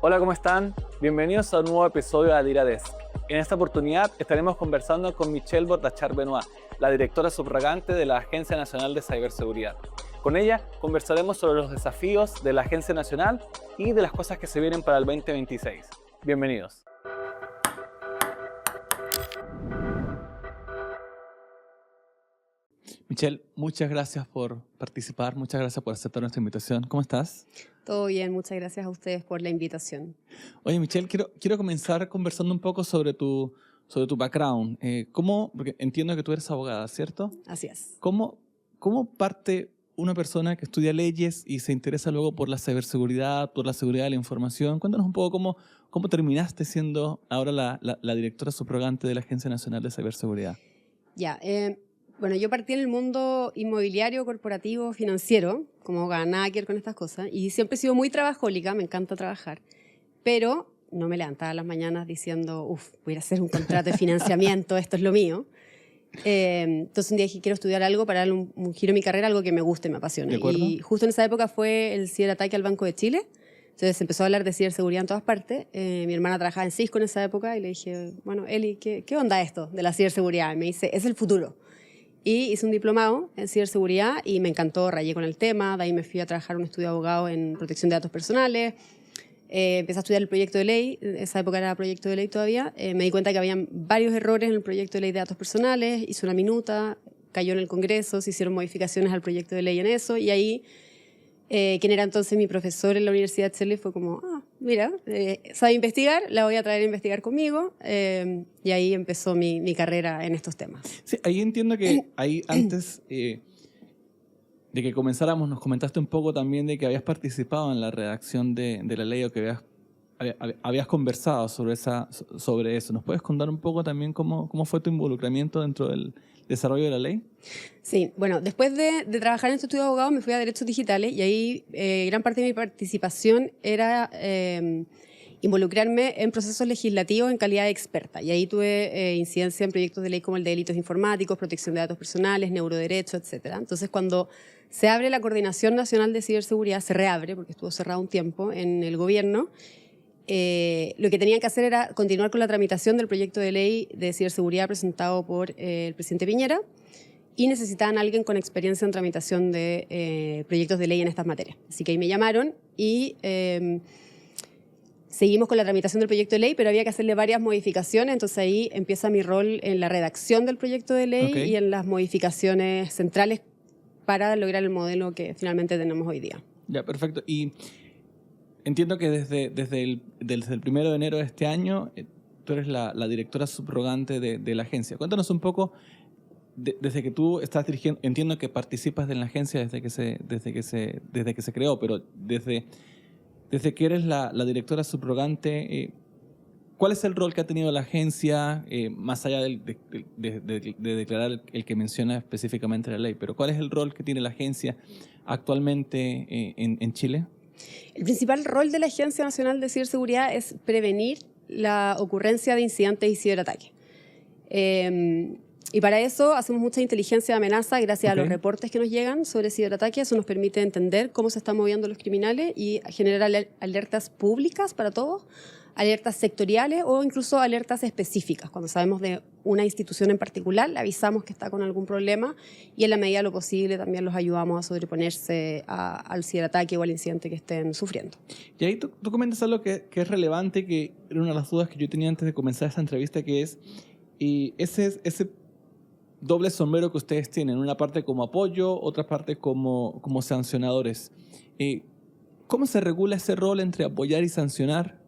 Hola, ¿cómo están? Bienvenidos a un nuevo episodio de Adira Desk. En esta oportunidad estaremos conversando con Michelle Bordachar-Benoit, la directora subrogante de la Agencia Nacional de Ciberseguridad. Con ella conversaremos sobre los desafíos de la Agencia Nacional y de las cosas que se vienen para el 2026. Bienvenidos. Michelle, muchas gracias por participar, muchas gracias por aceptar nuestra invitación. ¿Cómo estás? Todo bien, muchas gracias a ustedes por la invitación. Oye, Michelle, quiero comenzar conversando un poco sobre tu background. Porque entiendo que tú eres abogada, ¿cierto? Así es. ¿Cómo parte una persona que estudia leyes y se interesa luego por la ciberseguridad, por la seguridad de la información? Cuéntanos un poco cómo terminaste siendo ahora la directora subrogante de la Agencia Nacional de Ciberseguridad. Bueno, yo partí en el mundo inmobiliario, corporativo, financiero, como abogada, nada que ver con estas cosas, y siempre he sido muy trabajólica, me encanta trabajar, pero no me levantaba a las mañanas diciendo, voy a hacer un contrato de financiamiento, esto es lo mío. Entonces un día dije, quiero estudiar algo para darle un giro a mi carrera, algo que me guste, me apasione. Y justo en esa época fue el ciberataque al Banco de Chile. Entonces se empezó a hablar de ciberseguridad en todas partes. Mi hermana trabajaba en Cisco en esa época y le dije, bueno, Eli, ¿qué onda esto de la ciberseguridad? Y me dice, es el futuro. Y hice un diplomado en ciberseguridad y me encantó, rayé con el tema. De ahí me fui a trabajar un estudio de abogado en protección de datos personales. Empecé a estudiar el proyecto de ley, en esa época era proyecto de ley todavía. Me di cuenta que había varios errores en el proyecto de ley de datos personales, hice una minuta, cayó en el Congreso, se hicieron modificaciones al proyecto de ley en eso, y ahí, quien era entonces mi profesor en la Universidad de Chile, fue como, mira, sabe investigar, la voy a traer a investigar conmigo, y ahí empezó mi carrera en estos temas. Sí, ahí entiendo que ahí antes de que comenzáramos nos comentaste un poco también de que habías participado en la redacción de la ley o que habías conversado sobre eso. ¿Nos puedes contar un poco también cómo fue tu involucramiento dentro del desarrollo de la ley? Sí, bueno, después de trabajar en este estudio de abogado me fui a Derechos Digitales y ahí gran parte de mi participación era involucrarme en procesos legislativos en calidad de experta. Y ahí tuve incidencia en proyectos de ley como el de delitos informáticos, protección de datos personales, neuroderecho, etc. Entonces, cuando se abre la Coordinación Nacional de Ciberseguridad, se reabre, porque estuvo cerrado un tiempo en el gobierno, lo que tenían que hacer era continuar con la tramitación del proyecto de ley de ciberseguridad presentado por el presidente Piñera, y necesitaban a alguien con experiencia en tramitación de proyectos de ley en estas materias. Así que ahí me llamaron y seguimos con la tramitación del proyecto de ley, pero había que hacerle varias modificaciones, entonces ahí empieza mi rol en la redacción del proyecto de ley y en las modificaciones centrales para lograr el modelo que finalmente tenemos hoy día. Ya, perfecto. Y entiendo que desde el 1 de enero de este año tú eres la directora subrogante de la agencia. Cuéntanos un poco, desde que tú estás dirigiendo, entiendo que participas en la agencia desde que se creó, pero desde que eres la directora subrogante, ¿cuál es el rol que ha tenido la agencia, más allá de declarar el que menciona específicamente la ley? Pero ¿cuál es el rol que tiene la agencia actualmente en Chile? El principal rol de la Agencia Nacional de Ciberseguridad es prevenir la ocurrencia de incidentes y ciberataques. Y para eso hacemos mucha inteligencia de amenaza gracias a los reportes que nos llegan sobre ciberataques. Eso nos permite entender cómo se están moviendo los criminales y generar alertas públicas para todos, alertas sectoriales o incluso alertas específicas. Cuando sabemos de una institución en particular, le avisamos que está con algún problema y en la medida de lo posible también los ayudamos a sobreponerse al ciberataque o al incidente que estén sufriendo. Y ahí tú comentas algo que es relevante, que era una de las dudas que yo tenía antes de comenzar esta entrevista, que es ese doble sombrero que ustedes tienen, una parte como apoyo, otra parte como sancionadores. ¿Cómo se regula ese rol entre apoyar y sancionar?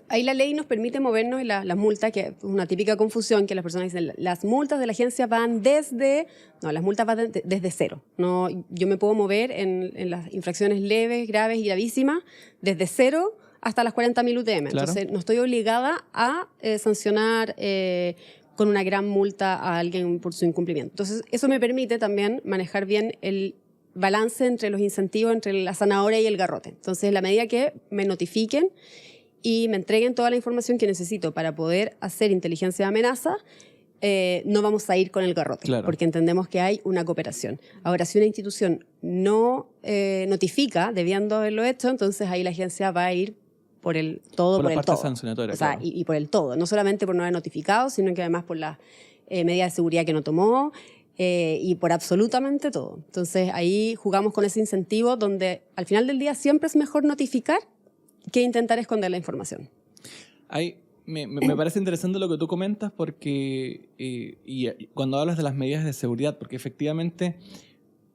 Ahí la ley nos permite movernos en las multas, que es una típica confusión, que las personas dicen, las multas de la agencia van desde... No, las multas van desde cero. No, yo me puedo mover en las infracciones leves, graves y gravísimas desde cero hasta las 40.000 UTM. Claro. Entonces, no estoy obligada a sancionar con una gran multa a alguien por su incumplimiento. Entonces, eso me permite también manejar bien el balance entre los incentivos, entre la zanahoria y el garrote. Entonces, la medida que me notifiquen y me entreguen toda la información que necesito para poder hacer inteligencia de amenaza, no vamos a ir con el garrote, claro, porque entendemos que hay una cooperación. Ahora, si una institución no notifica, debiendo haberlo hecho, entonces ahí la agencia va a ir por el todo, por la el parte todo. sancionatoria, O sea, claro. y por el todo. No solamente por no haber notificado, sino que además por las medidas de seguridad que no tomó y por absolutamente todo. Entonces ahí jugamos con ese incentivo donde al final del día siempre es mejor notificar que intentar esconder la información. Me parece interesante lo que tú comentas porque cuando hablas de las medidas de seguridad, porque efectivamente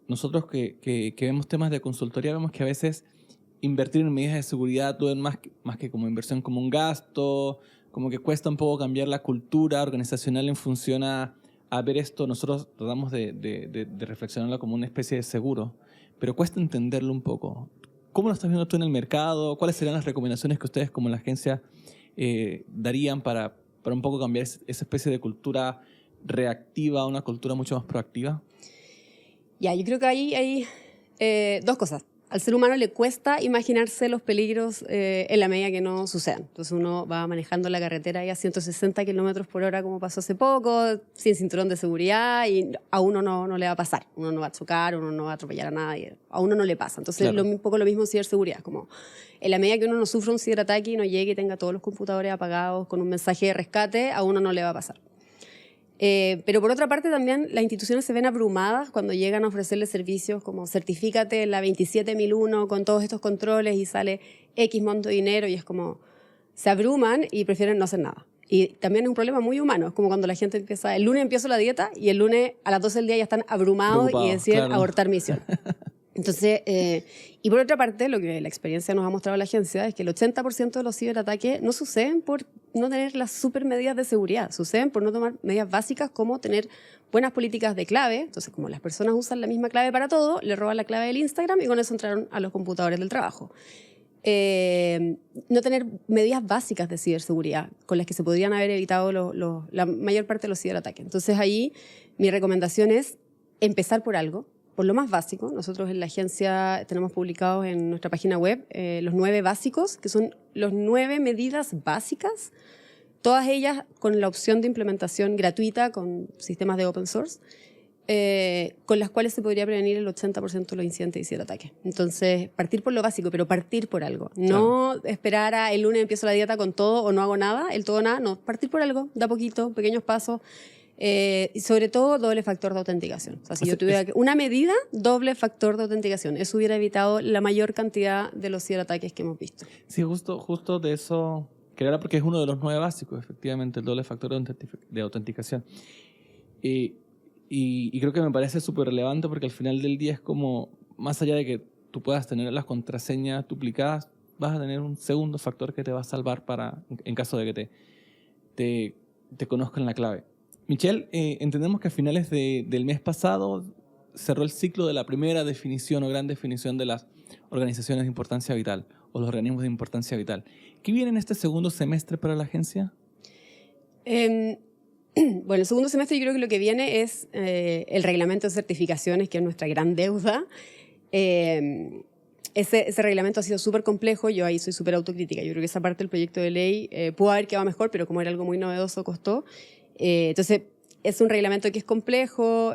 nosotros que vemos temas de consultoría vemos que a veces invertir en medidas de seguridad lo ven más que como inversión, como un gasto, como que cuesta un poco cambiar la cultura organizacional en función a ver esto. Nosotros tratamos de reflexionarlo como una especie de seguro, pero cuesta entenderlo un poco. ¿Cómo lo estás viendo tú en el mercado? ¿Cuáles serían las recomendaciones que ustedes como la agencia darían para un poco cambiar esa especie de cultura reactiva a una cultura mucho más proactiva? Ya, yo creo que ahí hay dos cosas. Al ser humano le cuesta imaginarse los peligros en la medida que no sucedan. Entonces uno va manejando la carretera ahí a 160 kilómetros por hora como pasó hace poco, sin cinturón de seguridad y a uno no le va a pasar. Uno no va a chocar, uno no va a atropellar a nadie. A uno no le pasa. Entonces Claro. un poco lo mismo en ciberseguridad. Como en la medida que uno no sufra un ciberataque y no llegue y tenga todos los computadores apagados con un mensaje de rescate, a uno no le va a pasar. Pero por otra parte también las instituciones se ven abrumadas cuando llegan a ofrecerle servicios como certifícate en la 27001 con todos estos controles y sale X monto de dinero y es como se abruman y prefieren no hacer nada. Y también es un problema muy humano, es como cuando la gente empieza, el lunes empiezo la dieta y el lunes a las 12 del día ya están abrumados y deciden claro. abortar misión. Entonces, y por otra parte, lo que la experiencia nos ha mostrado la agencia es que el 80% de los ciberataques no suceden por no tener las super medidas de seguridad, suceden por no tomar medidas básicas como tener buenas políticas de clave. Entonces, como las personas usan la misma clave para todo, le roban la clave del Instagram y con eso entraron a los computadores del trabajo. No tener medidas básicas de ciberseguridad con las que se podrían haber evitado la mayor parte de los ciberataques. Entonces, ahí mi recomendación es empezar por algo. Por lo más básico, nosotros en la agencia tenemos publicados en nuestra página web los 9 básicos, que son las 9 medidas básicas, todas ellas con la opción de implementación gratuita con sistemas de open source, con las cuales se podría prevenir el 80% de los incidentes y ciberataques. Entonces, partir por lo básico, pero partir por algo. No esperar a el lunes empiezo la dieta con todo o no hago nada, el todo o nada, no, partir por algo, da poquito, pequeños pasos. Y sobre todo doble factor de autenticación. O sea, si yo tuviera una medida, doble factor de autenticación. Eso hubiera evitado la mayor cantidad de los ciberataques que hemos visto. Sí, justo de eso quería hablar porque es uno de los 9 básicos, efectivamente, el doble factor de autenticación. Y creo que me parece súper relevante porque al final del día es como, más allá de que tú puedas tener las contraseñas duplicadas, vas a tener un segundo factor que te va a salvar en caso de que te conozcan la clave. Michelle, entendemos que a finales del mes pasado cerró el ciclo de la primera definición o gran definición de las organizaciones de importancia vital o los organismos de importancia vital. ¿Qué viene en este segundo semestre para la agencia? Bueno, el segundo semestre yo creo que lo que viene es el reglamento de certificaciones, que es nuestra gran deuda. Ese reglamento ha sido súper complejo, yo ahí soy súper autocrítica. Yo creo que esa parte del proyecto de ley pudo haber quedado mejor, pero como era algo muy novedoso, costó. Entonces, es un reglamento que es complejo.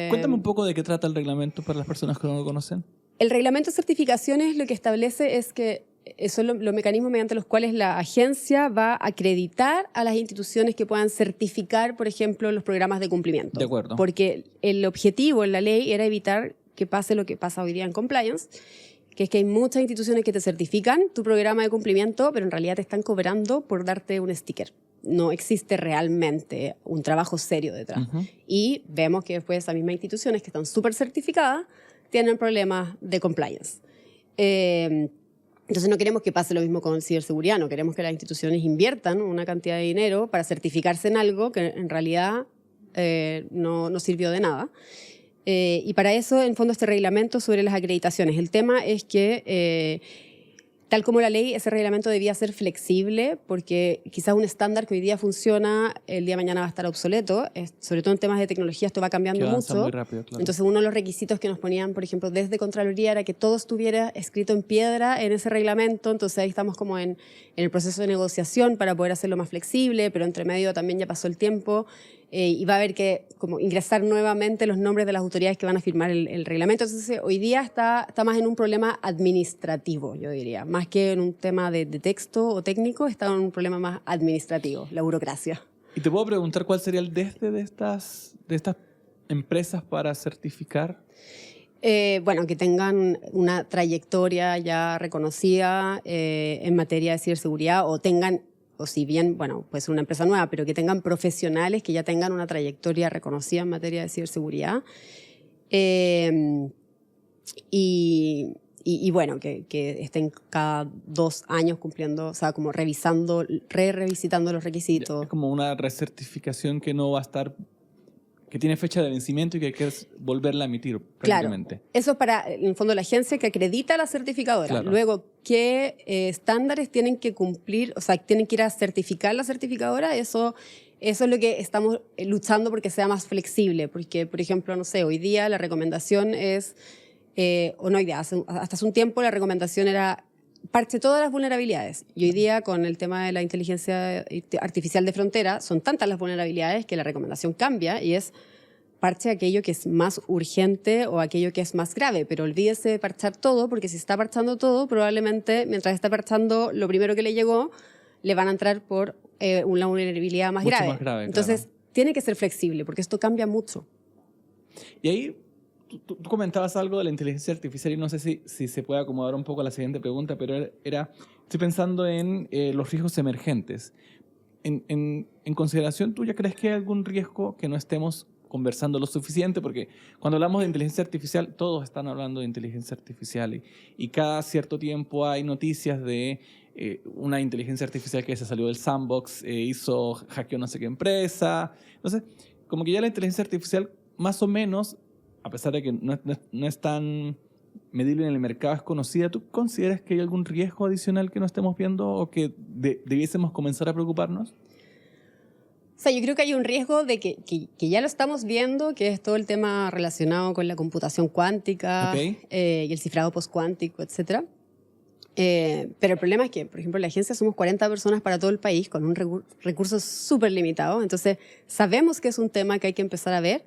Cuéntame un poco de qué trata el reglamento para las personas que no lo conocen. El reglamento de certificaciones lo que establece es que son los mecanismos mediante los cuales la agencia va a acreditar a las instituciones que puedan certificar, por ejemplo, los programas de cumplimiento. De acuerdo. Porque el objetivo en la ley era evitar que pase lo que pasa hoy día en compliance, que es que hay muchas instituciones que te certifican tu programa de cumplimiento, pero en realidad te están cobrando por darte un sticker. No existe realmente un trabajo serio detrás. Uh-huh. Y vemos que después esas mismas instituciones que están súper certificadas tienen problemas de compliance. Entonces no queremos que pase lo mismo con ciberseguridad, no queremos que las instituciones inviertan una cantidad de dinero para certificarse en algo que en realidad no sirvió de nada. Y para eso, en fondo, este reglamento sobre las acreditaciones. El tema es que, tal como la ley, ese reglamento debía ser flexible, porque quizás un estándar que hoy día funciona, el día de mañana va a estar obsoleto. Sobre todo en temas de tecnología esto va cambiando mucho. Muy rápido, claro. Entonces, uno de los requisitos que nos ponían, por ejemplo, desde Contraloría, era que todo estuviera escrito en piedra en ese reglamento. Entonces, ahí estamos como en el proceso de negociación para poder hacerlo más flexible, pero entre medio también ya pasó el tiempo. y va a haber que como ingresar nuevamente los nombres de las autoridades que van a firmar el reglamento. Entonces, hoy día está más en un problema administrativo, yo diría, más que en un tema de texto o técnico, está en un problema más administrativo, la burocracia. Y te puedo preguntar cuál sería el desde de estas empresas para certificar. Bueno, que tengan una trayectoria ya reconocida en materia de ciberseguridad o tengan, o si bien, bueno, puede ser una empresa nueva, pero que tengan profesionales que ya tengan una trayectoria reconocida en materia de ciberseguridad. Y bueno, que estén cada 2 años cumpliendo, o sea, como revisando, revisitando los requisitos. Es como una recertificación que no va a estar, que tiene fecha de vencimiento y que hay que volverla a emitir prácticamente. Claro, eso es para, en el fondo, la agencia que acredita a la certificadora. Claro. Luego, ¿qué estándares tienen que cumplir? O sea, tienen que ir a certificar la certificadora. Eso es lo que estamos luchando porque sea más flexible. Porque, por ejemplo, no sé, hoy día la recomendación es, o no hoy día, hasta hace un tiempo la recomendación era parche todas las vulnerabilidades. Y hoy día, con el tema de la inteligencia artificial de frontera, son tantas las vulnerabilidades que la recomendación cambia y es parche aquello que es más urgente o aquello que es más grave. Pero olvídese de parchar todo, porque si está parchando todo, probablemente mientras está parchando lo primero que le llegó, le van a entrar por una vulnerabilidad más grave. Más grave. Entonces, claro, tiene que ser flexible, porque esto cambia mucho. Y ahí tú comentabas algo de la inteligencia artificial y no sé si se puede acomodar un poco a la siguiente pregunta, pero estoy pensando en los riesgos emergentes. En consideración tuya, ¿crees que hay algún riesgo que no estemos conversando lo suficiente? Porque cuando hablamos de inteligencia artificial, todos están hablando de inteligencia artificial y cada cierto tiempo hay noticias de una inteligencia artificial que se salió del sandbox, hackeó no sé qué empresa. Entonces, como que ya la inteligencia artificial más o menos, a pesar de que no es tan medible en el mercado, es conocida. ¿Tú consideras que hay algún riesgo adicional que no estemos viendo o que debiésemos comenzar a preocuparnos? O sea, yo creo que hay un riesgo de que ya lo estamos viendo, que es todo el tema relacionado con la computación cuántica, Okay. Y el cifrado postcuántico, etc. Pero el problema es que, por ejemplo, en la agencia somos 40 personas para todo el país con un recurso súper limitado. Entonces, sabemos que es un tema que hay que empezar a ver,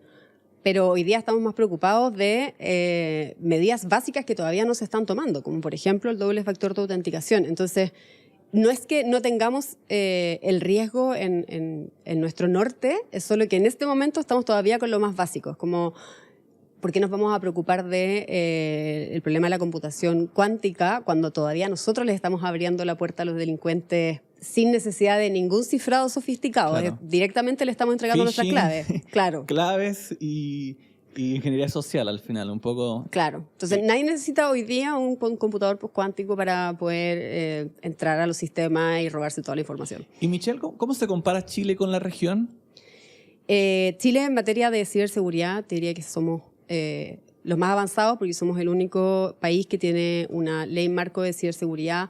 pero hoy día estamos más preocupados de medidas básicas que todavía no se están tomando, como por ejemplo el doble factor de autenticación. Entonces, no es que no tengamos el riesgo en nuestro norte, es solo que en este momento estamos todavía con lo más básico, como ¿por qué nos vamos a preocupar de el problema de la computación cuántica cuando todavía nosotros les estamos abriendo la puerta a los delincuentes sin necesidad de ningún cifrado sofisticado? Claro. Directamente le estamos entregando nuestras claves. Claro. Claves y ingeniería social al final, un poco. Claro. Entonces, nadie necesita hoy día un computador cuántico para poder entrar a los sistemas y robarse toda la información. Y Michelle, ¿cómo se compara Chile con la región? Chile en materia de ciberseguridad, te diría que somos los más avanzados porque somos el único país que tiene una ley marco de ciberseguridad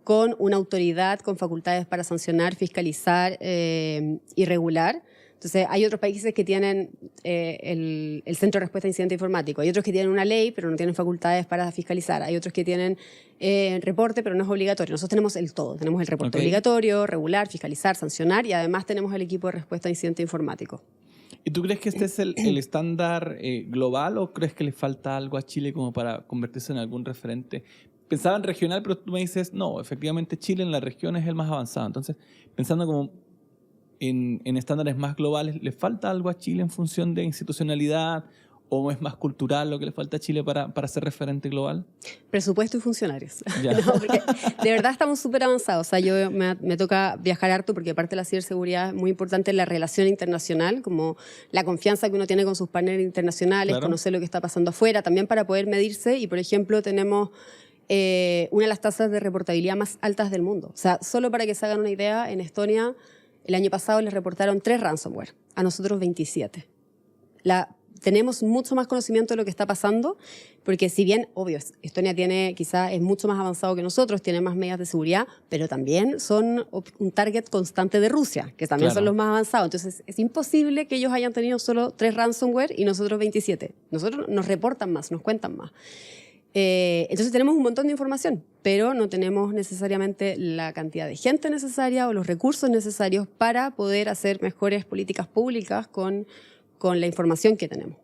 con una autoridad con facultades para sancionar, fiscalizar y regular. Entonces, hay otros países que tienen el Centro de Respuesta a Incidente Informático. Hay otros que tienen una ley, pero no tienen facultades para fiscalizar. Hay otros que tienen reporte, pero no es obligatorio. Nosotros tenemos el todo. Tenemos el reporte obligatorio, regular, fiscalizar, sancionar y además tenemos el equipo de respuesta a incidente informático. ¿Y tú crees que este es el estándar global o crees que le falta algo a Chile como para convertirse en algún referente? Pensaba en regional, pero tú me dices, no, efectivamente Chile en la región es el más avanzado. Entonces, pensando como en estándares más globales, ¿le falta algo a Chile en función de institucionalidad o es más cultural lo que le falta a Chile para ser referente global? Presupuesto y funcionarios. Ya. No, porque de verdad estamos súper avanzados. O sea, yo me toca viajar harto porque aparte de la ciberseguridad es muy importante la relación internacional, como la confianza que uno tiene con sus partners internacionales, Claro. conocer lo que está pasando afuera, también para poder medirse. Y, por ejemplo, tenemos una de las tasas de reportabilidad más altas del mundo. O sea, solo para que se hagan una idea, en Estonia el año pasado les reportaron 3 ransomware, a nosotros 27. Tenemos mucho más conocimiento de lo que está pasando, porque si bien, obvio, Estonia es mucho más avanzado que nosotros, tiene más medidas de seguridad, pero también son un target constante de Rusia, que también Claro. son los más avanzados. Entonces, es imposible que ellos hayan tenido solo 3 ransomware y nosotros 27. Nosotros nos reportan más, nos cuentan más. Entonces tenemos un montón de información, pero no tenemos necesariamente la cantidad de gente necesaria o los recursos necesarios para poder hacer mejores políticas públicas con la información que tenemos.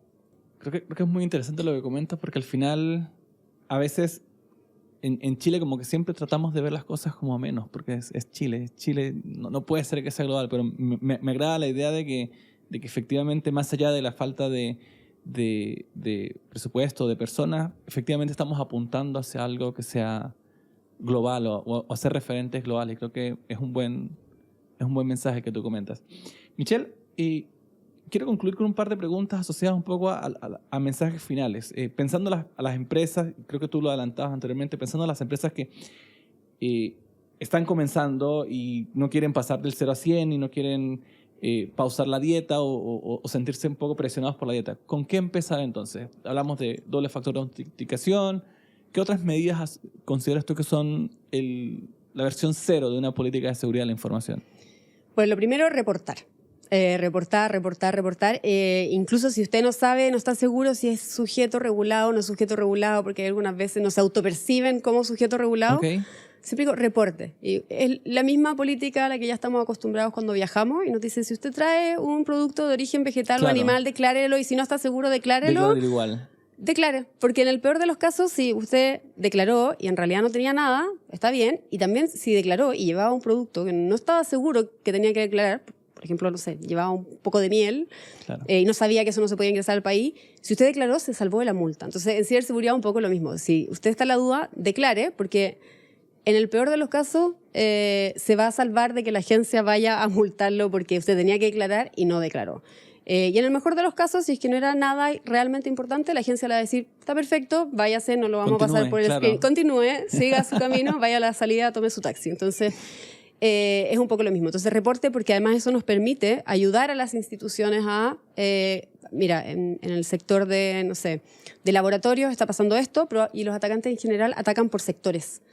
Creo que es muy interesante lo que comentas, porque al final, a veces, en Chile como que siempre tratamos de ver las cosas como menos, porque es Chile. Chile no puede ser que sea global, pero me agrada la idea de que efectivamente, más allá de la falta de presupuesto, de personas, efectivamente estamos apuntando hacia algo que sea global o hacer referentes globales. Creo que es un buen mensaje que tú comentas. Michelle, quiero concluir con un par de preguntas asociadas un poco a mensajes finales. Pensando a las empresas, creo que tú lo adelantabas anteriormente, pensando a las empresas que están comenzando y no quieren pasar del 0 a 100 y no quieren pausar la dieta o sentirse un poco presionados por la dieta. ¿Con qué empezar entonces? Hablamos de doble factor de autenticación. ¿Qué otras medidas consideras tú que son la versión cero de una política de seguridad de la información? Pues lo primero, reportar. Reportar. Incluso si usted no sabe, no está seguro si es sujeto regulado o no sujeto regulado, porque algunas veces no se autoperciben como sujeto regulado. Okay. Siempre digo, reporte. Y es la misma política a la que ya estamos acostumbrados cuando viajamos y nos dicen, si usted trae un producto de origen vegetal o animal, declárelo, y si no está seguro, declárelo. Igual. Declare, porque en el peor de los casos, si usted declaró y en realidad no tenía nada, está bien. Y también si declaró y llevaba un producto que no estaba seguro que tenía que declarar, por ejemplo, no sé, llevaba un poco de miel, y no sabía que eso no se podía ingresar al país, si usted declaró, se salvó de la multa. Entonces, en ciberseguridad un poco lo mismo. Si usted está en la duda, declare, porque en el peor de los casos se va a salvar de que la agencia vaya a multarlo porque usted tenía que declarar y no declaró. Y en el mejor de los casos, si es que no era nada realmente importante, la agencia le va a decir, está perfecto, váyase, no lo vamos a pasar por el screen. Continúe, siga su camino, vaya a la salida, tome su taxi. Entonces, es un poco lo mismo. Entonces, reporte, porque además eso nos permite ayudar a las instituciones a... mira, en el sector de, no sé, de laboratorios está pasando esto, y los atacantes en general atacan por sectores.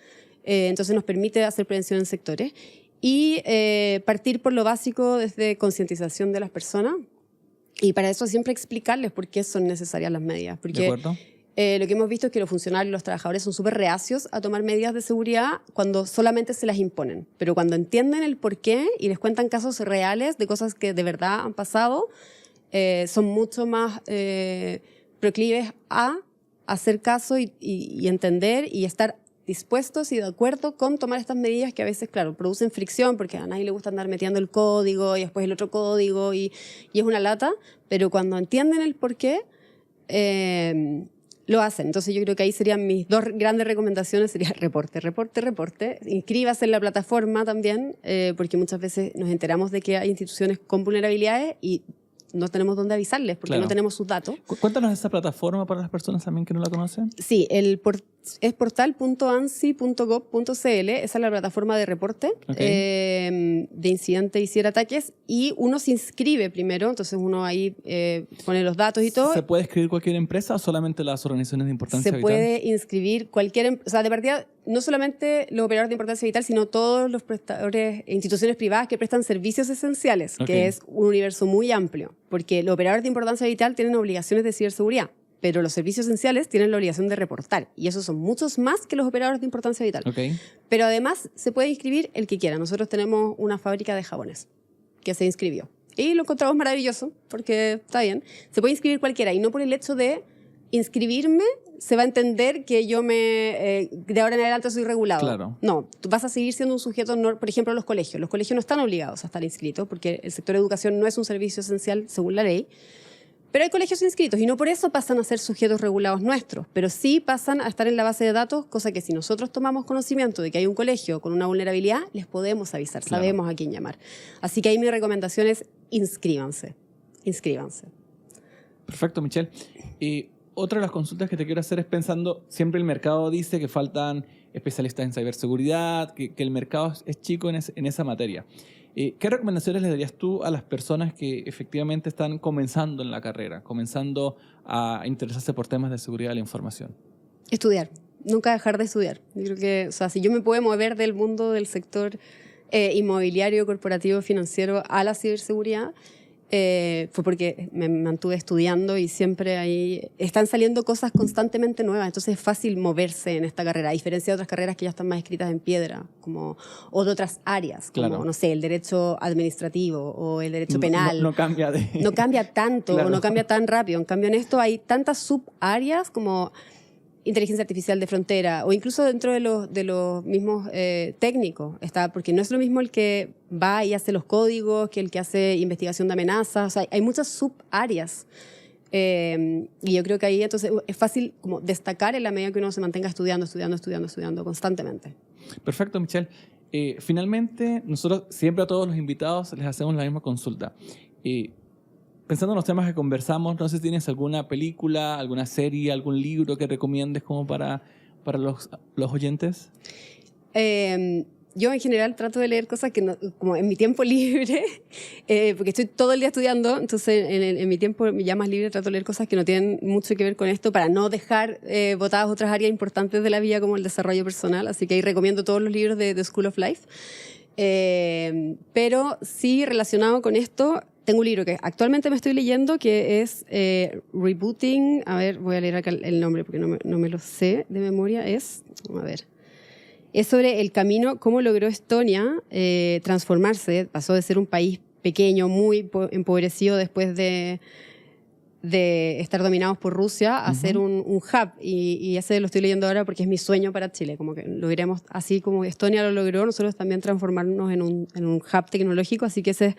Entonces, nos permite hacer prevención en sectores. Y partir por lo básico desde concientización de las personas. Y para eso siempre explicarles por qué son necesarias las medidas. Porque lo que hemos visto es que los funcionarios y los trabajadores son súper reacios a tomar medidas de seguridad cuando solamente se las imponen. Pero cuando entienden el por qué y les cuentan casos reales de cosas que de verdad han pasado, son mucho más proclives a hacer caso y entender y estar dispuestos y de acuerdo con tomar estas medidas que a veces, claro, producen fricción porque a nadie le gusta andar metiendo el código y después el otro código y es una lata, pero cuando entienden el por qué, lo hacen. Entonces yo creo que ahí serían mis dos grandes recomendaciones, sería reporte, inscríbase en la plataforma también, porque muchas veces nos enteramos de que hay instituciones con vulnerabilidades y no tenemos dónde avisarles porque no tenemos sus datos. Cuéntanos esa plataforma para las personas también que no la conocen. Sí, es portal.ansi.gov.cl, esa es la plataforma de reporte de incidentes y ciberataques, y uno se inscribe primero, entonces uno ahí pone los datos y todo. ¿Se puede inscribir cualquier empresa o solamente las organizaciones de importancia vital? Se puede inscribir cualquier, o sea, de partida, no solamente los operadores de importancia vital, sino todos los prestadores, instituciones privadas que prestan servicios esenciales, que es un universo muy amplio, porque los operadores de importancia vital tienen obligaciones de ciberseguridad, pero los servicios esenciales tienen la obligación de reportar, y esos son muchos más que los operadores de importancia vital. Pero además se puede inscribir el que quiera. Nosotros tenemos una fábrica de jabones que se inscribió y lo encontramos maravilloso porque está bien. Se puede inscribir cualquiera y no por el hecho de inscribirme se va a entender que yo de ahora en adelante soy regulado. Claro. No, tú vas a seguir siendo un sujeto, por ejemplo, los colegios. Los colegios no están obligados a estar inscritos porque el sector de educación no es un servicio esencial según la ley. Pero hay colegios inscritos y no por eso pasan a ser sujetos regulados nuestros, pero sí pasan a estar en la base de datos, cosa que si nosotros tomamos conocimiento de que hay un colegio con una vulnerabilidad, les podemos avisar, sabemos a quién llamar. Así que ahí mi recomendación es inscríbanse. Perfecto, Michelle. Otra de las consultas que te quiero hacer es pensando, siempre el mercado dice que faltan especialistas en ciberseguridad, que el mercado es chico en esa materia. ¿Qué recomendaciones le darías tú a las personas que efectivamente están comenzando en la carrera, comenzando a interesarse por temas de seguridad de la información? Estudiar, nunca dejar de estudiar. Yo creo que, o sea, si yo me puedo mover del mundo del sector inmobiliario, corporativo, financiero a la ciberseguridad, fue porque me mantuve estudiando y siempre ahí están saliendo cosas constantemente nuevas, entonces es fácil moverse en esta carrera, a diferencia de otras carreras que ya están más escritas en piedra, o de otras áreas, como, Claro. no sé, el derecho administrativo o el derecho penal. No cambia de... No cambia tanto, Claro. o no cambia tan rápido. En cambio, en esto hay tantas subáreas como inteligencia artificial de frontera, o incluso dentro de los mismos técnicos, porque no es lo mismo el que va y hace los códigos que el que hace investigación de amenazas. O sea, hay muchas subáreas. Y yo creo que ahí entonces es fácil como destacar en la medida que uno se mantenga estudiando constantemente. Perfecto, Michelle. Finalmente, nosotros siempre a todos los invitados les hacemos la misma consulta. Pensando en los temas que conversamos, no sé si tienes alguna película, alguna serie, algún libro que recomiendes como para los oyentes. Yo en general trato de leer cosas que como en mi tiempo libre, porque estoy todo el día estudiando, entonces en mi tiempo ya más libre trato de leer cosas que no tienen mucho que ver con esto para no dejar botadas otras áreas importantes de la vida como el desarrollo personal, así que ahí recomiendo todos los libros de The School of Life. Pero sí relacionado con esto, tengo un libro que actualmente me estoy leyendo que es Rebooting, a ver, voy a leer acá el nombre porque no me lo sé de memoria, es sobre el camino, cómo logró Estonia transformarse, pasó de ser un país pequeño, muy empobrecido después de estar dominados por Rusia, a ser un hub. Y ese lo estoy leyendo ahora porque es mi sueño para Chile, como que logremos, así como Estonia lo logró, nosotros también transformarnos en un hub tecnológico, así que ese es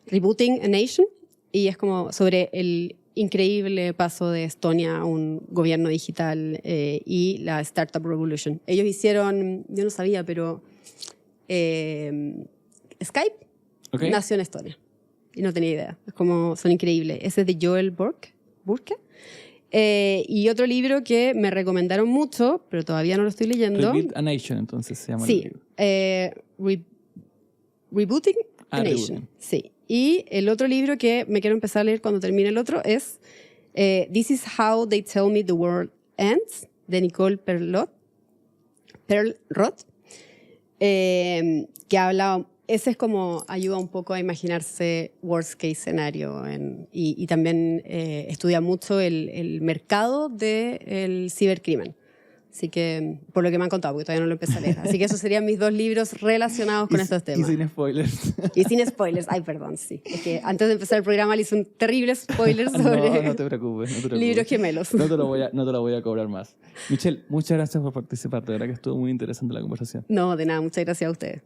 Rebooting a Nation, y es como sobre el increíble paso de Estonia a un gobierno digital y la Startup Revolution. Ellos hicieron, yo no sabía, pero Skype nació en Estonia. Y no tenía idea. Es como, son increíbles. Ese es de Joel Burke. Y otro libro que me recomendaron mucho, pero todavía no lo estoy leyendo. Rebuild a Nation, entonces se llama. Sí. Rebooting a Nation. Rebooting. Sí. Y el otro libro que me quiero empezar a leer cuando termine el otro es This is How They Tell Me the World Ends, de Nicole Perlroth, que habla, ese es como ayuda un poco a imaginarse worst case scenario y también estudia mucho el mercado del cibercrimen. Así que, por lo que me han contado, porque todavía no lo empecé a leer. Así que esos serían mis dos libros relacionados con estos temas. Y sin spoilers. Y sin spoilers. Ay, perdón, sí. Es que antes de empezar el programa le hice un terrible spoiler sobre No te preocupes. libros gemelos. No te lo voy a cobrar más. Michelle, muchas gracias por participar. De verdad que estuvo muy interesante la conversación. No, de nada. Muchas gracias a ustedes.